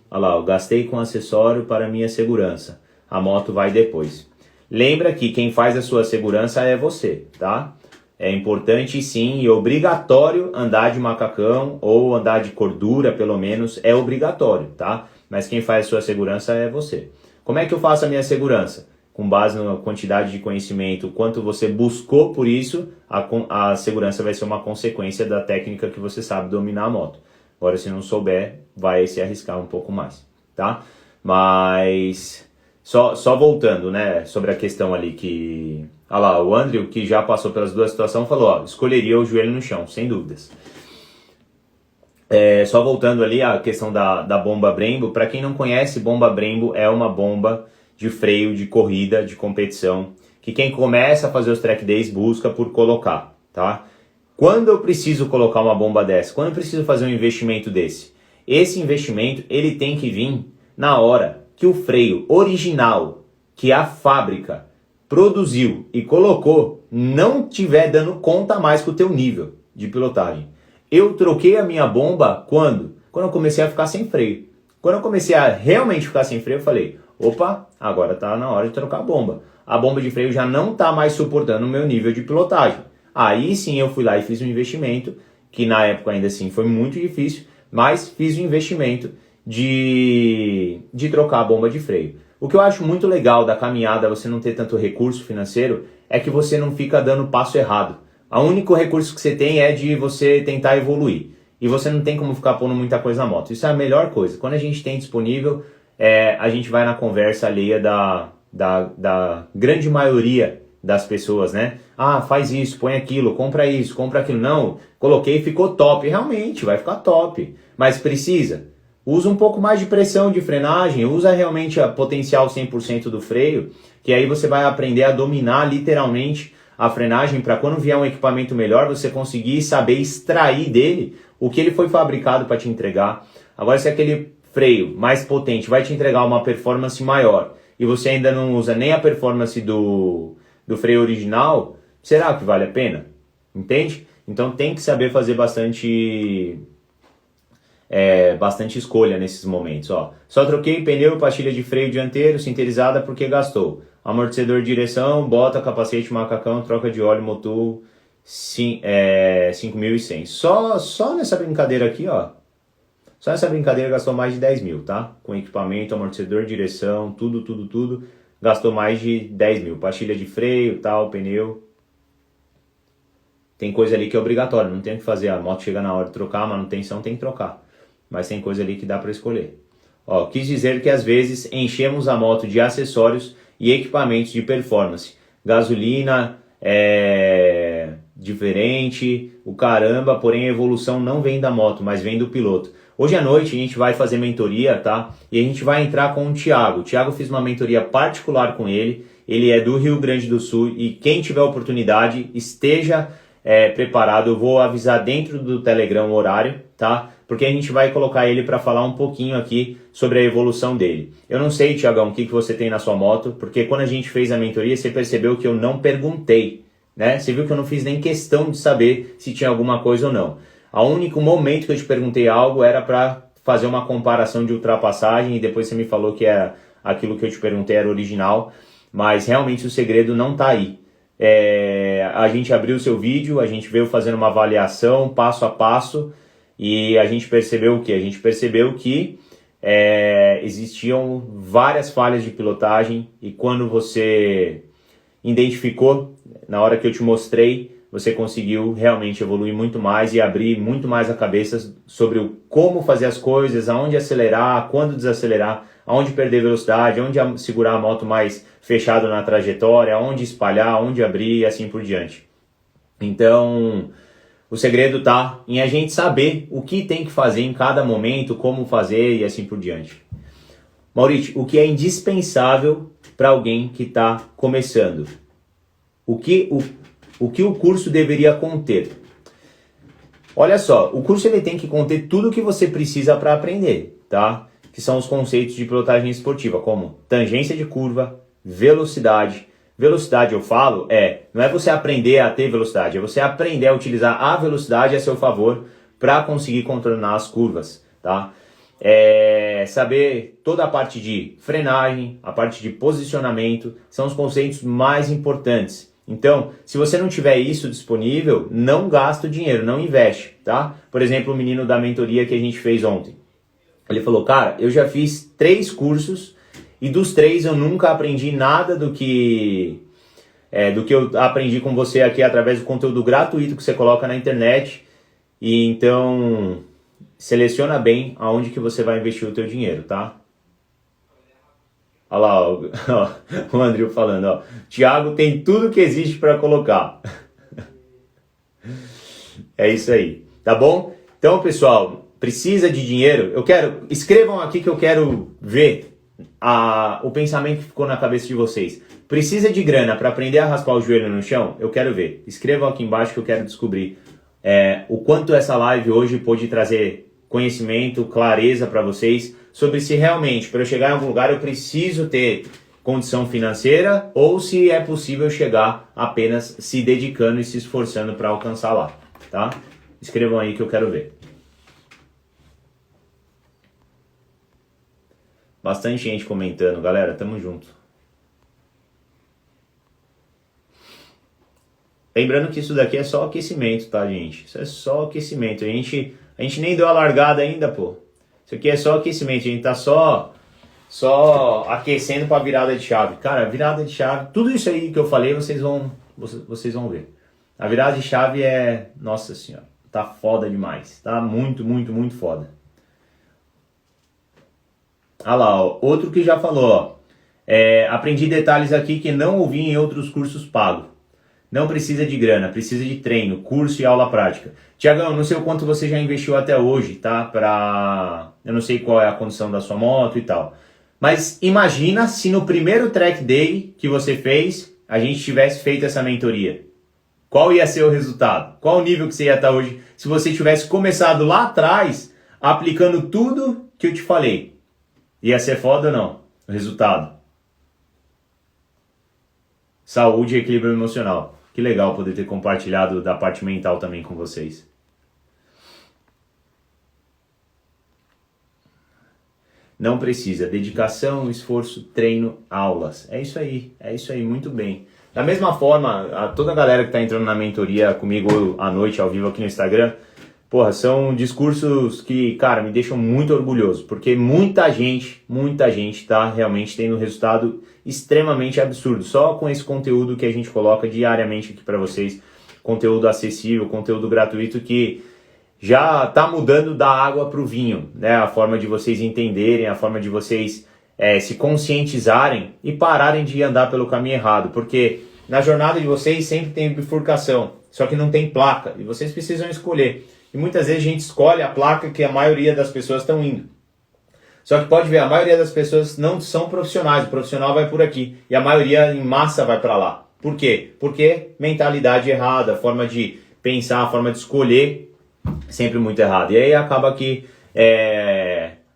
olha lá, eu gastei com acessório para minha segurança. A moto vai depois. Lembra que quem faz a sua segurança é você, tá? É importante sim e obrigatório andar de macacão ou andar de cordura, pelo menos, é obrigatório, tá? Mas quem faz a sua segurança é você. Como é que eu faço a minha segurança? Com base na quantidade de conhecimento, quanto você buscou por isso, a segurança vai ser uma consequência da técnica que você sabe dominar a moto. Agora, se não souber, vai se arriscar um pouco mais, tá? Mas, só voltando, né, sobre a questão ali que... Olha lá, o Andrew, que já passou pelas duas situações, falou, ó, escolheria o joelho no chão, sem dúvidas. Só voltando ali a questão da bomba Brembo, para quem não conhece, bomba Brembo é uma bomba de freio de corrida, de competição, que quem começa a fazer os track days busca por colocar, tá? Quando eu preciso colocar uma bomba dessa? Quando eu preciso fazer um investimento desse? Esse investimento, ele tem que vir na hora que o freio original, que a fábrica produziu e colocou, não tiver dando conta mais com o teu nível de pilotagem. Eu troquei a minha bomba quando? Quando eu comecei a ficar sem freio. Quando eu comecei a realmente ficar sem freio, eu falei, opa, agora tá na hora de trocar a bomba. A bomba de freio já não tá mais suportando o meu nível de pilotagem. Aí sim eu fui lá e fiz um investimento, que na época ainda assim foi muito difícil, mas fiz um investimento de trocar a bomba de freio. O que eu acho muito legal da caminhada, você não ter tanto recurso financeiro, é que você não fica dando passo errado. O único recurso que você tem é de você tentar evoluir. E você não tem como ficar pondo muita coisa na moto. Isso é a melhor coisa. Quando a gente tem disponível, a gente vai na conversa alheia da grande maioria das pessoas, né? Ah, faz isso, põe aquilo, compra isso, compra aquilo. Não, coloquei e ficou top. Realmente, vai ficar top. Mas precisa. Usa um pouco mais de pressão de frenagem, usa realmente a potencial 100% do freio, que aí você vai aprender a dominar literalmente a frenagem para quando vier um equipamento melhor, você conseguir saber extrair dele o que ele foi fabricado para te entregar. Agora, se aquele freio mais potente vai te entregar uma performance maior e você ainda não usa nem a performance do freio original, será que vale a pena? Entende? Então tem que saber fazer bastante escolha nesses momentos. Ó. Só troquei pneu e pastilha de freio dianteiro sinterizada porque gastou. Amortecedor de direção, bota, capacete, macacão, troca de óleo, motor 5.100. Só nessa brincadeira aqui, ó. Só nessa brincadeira gastou mais de 10 mil, tá? Com equipamento, amortecedor, direção, tudo. Gastou mais de 10 mil. Pastilha de freio, tal, pneu. Tem coisa ali que é obrigatória, não tem o que fazer. A moto chega na hora de trocar, a manutenção tem que trocar. Mas tem coisa ali que dá para escolher. Ó, quis dizer que às vezes enchemos a moto de acessórios e equipamentos de performance. Gasolina diferente, o caramba, porém a evolução não vem da moto, mas vem do piloto. Hoje à noite a gente vai fazer mentoria, tá? E a gente vai entrar com o Thiago. O Thiago, fiz uma mentoria particular com ele. Ele é do Rio Grande do Sul e quem tiver oportunidade, esteja preparado. Eu vou avisar dentro do Telegram o horário, tá? Porque a gente vai colocar ele para falar um pouquinho aqui sobre a evolução dele. Eu não sei, Thiagão, o que você tem na sua moto, porque quando a gente fez a mentoria, você percebeu que eu não perguntei, né? Você viu que eu não fiz nem questão de saber se tinha alguma coisa ou não. O único momento que eu te perguntei algo era para fazer uma comparação de ultrapassagem e depois você me falou que aquilo que eu te perguntei era original, mas realmente o segredo não está aí. A gente abriu o seu vídeo, a gente veio fazendo uma avaliação passo a passo e a gente percebeu o quê? A gente percebeu que existiam várias falhas de pilotagem e quando você identificou, na hora que eu te mostrei, você conseguiu realmente evoluir muito mais e abrir muito mais a cabeça sobre como fazer as coisas, aonde acelerar, quando desacelerar, aonde perder velocidade, aonde segurar a moto mais fechado na trajetória, aonde espalhar, aonde abrir e assim por diante. Então, o segredo está em a gente saber o que tem que fazer em cada momento, como fazer e assim por diante. Maurício, o que é indispensável para alguém que está começando. O que o curso deveria conter? Olha só, o curso ele tem que conter tudo o que você precisa para aprender, tá? Que são os conceitos de pilotagem esportiva, como tangência de curva, velocidade. Velocidade, eu falo, não é você aprender a ter velocidade, é você aprender a utilizar a velocidade a seu favor para conseguir contornar as curvas, tá? Saber toda a parte de frenagem, a parte de posicionamento, são os conceitos mais importantes. Então, se você não tiver isso disponível, não gasta o dinheiro, não investe, tá? Por exemplo, o menino da mentoria que a gente fez ontem. Ele falou, cara, eu já fiz 3 cursos e dos 3 eu nunca aprendi nada do que eu aprendi com você aqui através do conteúdo gratuito que você coloca na internet. E então, seleciona bem aonde que você vai investir o teu dinheiro, tá? Olha lá, ó, o André falando, ó. Thiago tem tudo que existe para colocar. É isso aí, tá bom? Então, pessoal, precisa de dinheiro? Escrevam aqui que eu quero ver o pensamento que ficou na cabeça de vocês. Precisa de grana para aprender a raspar o joelho no chão? Eu quero ver. Escrevam aqui embaixo que eu quero descobrir o quanto essa live hoje pôde trazer conhecimento, clareza para vocês sobre se realmente, para eu chegar em algum lugar, eu preciso ter condição financeira ou se é possível chegar apenas se dedicando e se esforçando para alcançar lá, tá? Escrevam aí que eu quero ver. Bastante gente comentando, galera, tamo junto. Lembrando que isso daqui é só aquecimento, tá, gente? Isso é só aquecimento. A gente nem deu a largada ainda, pô. Isso aqui é só aquecimento, a gente tá só aquecendo pra virada de chave. Cara, virada de chave, tudo isso aí que eu falei, vocês vão ver. A virada de chave nossa senhora, tá foda demais. Tá muito, muito, muito foda. Ah lá, ó, outro que já falou, ó. Aprendi detalhes aqui que não ouvi em outros cursos pagos. Não precisa de grana, precisa de treino, curso e aula prática. Tiagão, não sei o quanto você já investiu até hoje, tá? Eu não sei qual é a condição da sua moto e tal. Mas imagina se no primeiro track day que você fez, a gente tivesse feito essa mentoria. Qual ia ser o resultado? Qual o nível que você ia estar hoje se você tivesse começado lá atrás, aplicando tudo que eu te falei? Ia ser foda ou não? O resultado. Saúde e equilíbrio emocional. Que legal poder ter compartilhado da parte mental também com vocês. Não precisa. Dedicação, esforço, treino, aulas. É isso aí, muito bem. Da mesma forma, toda a galera que está entrando na mentoria comigo à noite, ao vivo aqui no Instagram, são discursos que, cara, me deixam muito orgulhoso, porque muita gente tá realmente tendo um resultado extremamente absurdo, só com esse conteúdo que a gente coloca diariamente aqui para vocês, conteúdo acessível, conteúdo gratuito que já tá mudando da água para o vinho, né? A forma de vocês entenderem, a forma de vocês se conscientizarem e pararem de andar pelo caminho errado, porque na jornada de vocês sempre tem bifurcação, só que não tem placa, e vocês precisam escolher. E muitas vezes a gente escolhe a placa que a maioria das pessoas estão indo. Só que pode ver, a maioria das pessoas não são profissionais, o profissional vai por aqui, e a maioria em massa vai para lá. Por quê? Porque mentalidade errada, forma de pensar, forma de escolher, sempre muito errada. E aí acaba que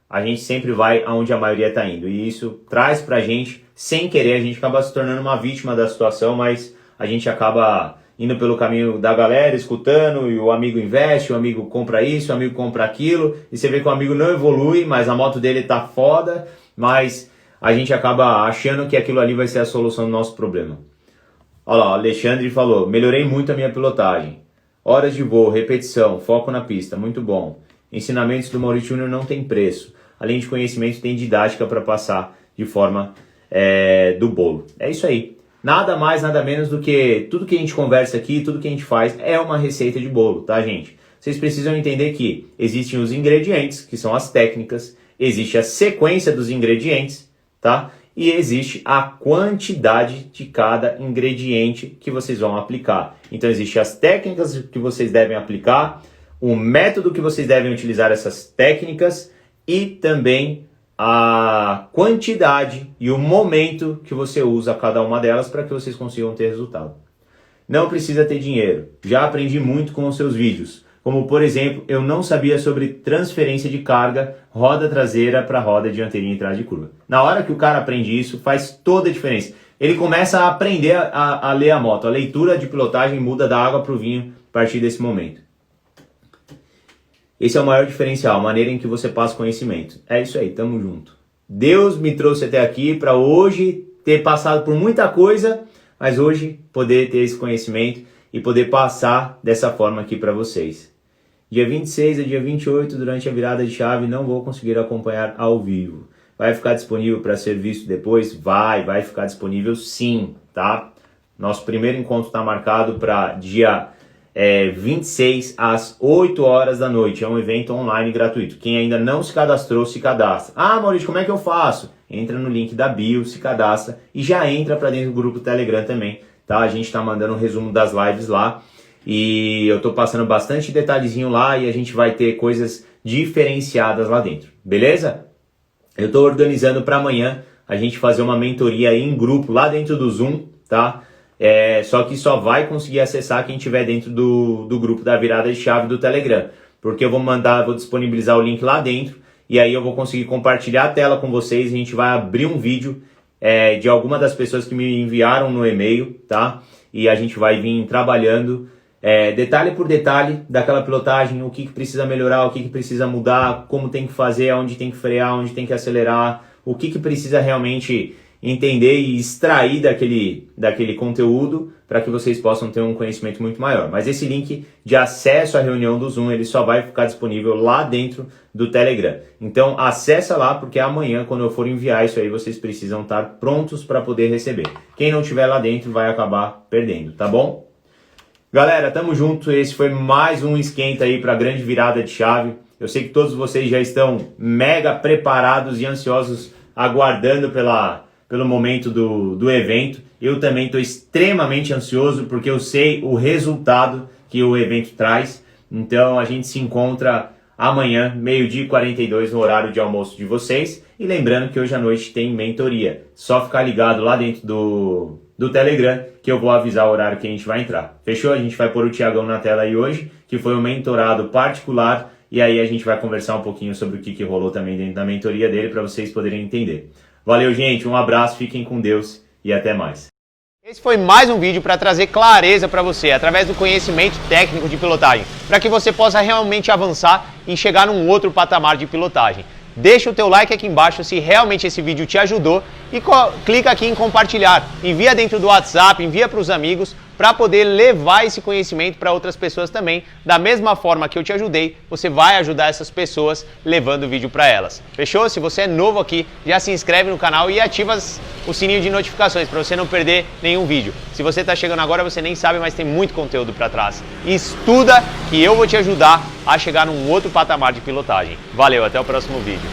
a gente sempre vai aonde a maioria está indo. E isso traz pra gente, sem querer, a gente acaba se tornando uma vítima da situação, mas a gente acaba indo pelo caminho da galera, escutando, e o amigo investe, o amigo compra isso, o amigo compra aquilo, e você vê que o amigo não evolui, mas a moto dele tá foda, mas a gente acaba achando que aquilo ali vai ser a solução do nosso problema. Olha lá, o Alexandre falou, melhorei muito a minha pilotagem. Horas de voo, repetição, foco na pista, muito bom. Ensinamentos do Maurício Júnior não tem preço. Além de conhecimento, tem didática para passar de forma do bolo. É isso aí. Nada mais, nada menos do que tudo que a gente conversa aqui, tudo que a gente faz é uma receita de bolo, tá, gente? Vocês precisam entender que existem os ingredientes, que são as técnicas, existe a sequência dos ingredientes, tá? E existe a quantidade de cada ingrediente que vocês vão aplicar. Então, existem as técnicas que vocês devem aplicar, o método que vocês devem utilizar essas técnicas e também a quantidade e o momento que você usa cada uma delas para que vocês consigam ter resultado. Não precisa ter dinheiro. Já aprendi muito com os seus vídeos. Como, por exemplo, eu não sabia sobre transferência de carga, roda traseira para roda dianteira em entrada de curva. Na hora que o cara aprende isso, faz toda a diferença. Ele começa a aprender a ler a moto. A leitura de pilotagem muda da água para o vinho a partir desse momento. Esse é o maior diferencial, a maneira em que você passa conhecimento. É isso aí, tamo junto. Deus me trouxe até aqui para hoje ter passado por muita coisa, mas hoje poder ter esse conhecimento e poder passar dessa forma aqui para vocês. Dia 26 a dia 28, durante a virada de chave, não vou conseguir acompanhar ao vivo. Vai ficar disponível para ser visto depois? Vai ficar disponível sim, tá? Nosso primeiro encontro está marcado para dia 26 às 8 horas da noite. É um evento online gratuito. Quem ainda não se cadastrou, se cadastra. Ah, Maurício, como é que eu faço? Entra no link da bio, se cadastra e já entra para dentro do grupo Telegram também, tá? A gente está mandando um resumo das lives lá e eu tô passando bastante detalhezinho lá e a gente vai ter coisas diferenciadas lá dentro, beleza? Eu tô organizando para amanhã a gente fazer uma mentoria em grupo lá dentro do Zoom, tá? Só que só vai conseguir acessar quem estiver dentro do grupo da virada de chave do Telegram, porque eu vou disponibilizar o link lá dentro e aí eu vou conseguir compartilhar a tela com vocês. A gente vai abrir um vídeo de alguma das pessoas que me enviaram no e-mail, tá? E a gente vai vir trabalhando detalhe por detalhe daquela pilotagem, o que precisa melhorar, o que precisa mudar, como tem que fazer, onde tem que frear, onde tem que acelerar, o que precisa realmente entender e extrair daquele conteúdo para que vocês possam ter um conhecimento muito maior. Mas esse link de acesso à reunião do Zoom, ele só vai ficar disponível lá dentro do Telegram. Então acessa lá, porque amanhã, quando eu for enviar isso aí, vocês precisam estar prontos para poder receber. Quem não estiver lá dentro vai acabar perdendo, tá bom? Galera, tamo junto. Esse foi mais um esquenta aí para a grande virada de chave. Eu sei que todos vocês já estão mega preparados e ansiosos, aguardando pelo momento do evento. Eu também estou extremamente ansioso porque eu sei o resultado que o evento traz. Então a gente se encontra amanhã, 12h42, no horário de almoço de vocês. E lembrando que hoje à noite tem mentoria. Só ficar ligado lá dentro do Telegram que eu vou avisar o horário que a gente vai entrar. Fechou? A gente vai pôr o Thiagão na tela aí hoje, que foi um mentorado particular. E aí a gente vai conversar um pouquinho sobre o que rolou também dentro da mentoria dele para vocês poderem entender. Valeu, gente. Um abraço, fiquem com Deus e até mais. Esse foi mais um vídeo para trazer clareza para você, através do conhecimento técnico de pilotagem, para que você possa realmente avançar e chegar num outro patamar de pilotagem. Deixa o teu like aqui embaixo se realmente esse vídeo te ajudou e clica aqui em compartilhar. Envia dentro do WhatsApp, envia para os amigos, para poder levar esse conhecimento para outras pessoas também. Da mesma forma que eu te ajudei, você vai ajudar essas pessoas levando o vídeo para elas. Fechou? Se você é novo aqui, já se inscreve no canal e ativa o sininho de notificações para você não perder nenhum vídeo. Se você está chegando agora, você nem sabe, mas tem muito conteúdo para trás. Estuda que eu vou te ajudar a chegar num outro patamar de pilotagem. Valeu, até o próximo vídeo.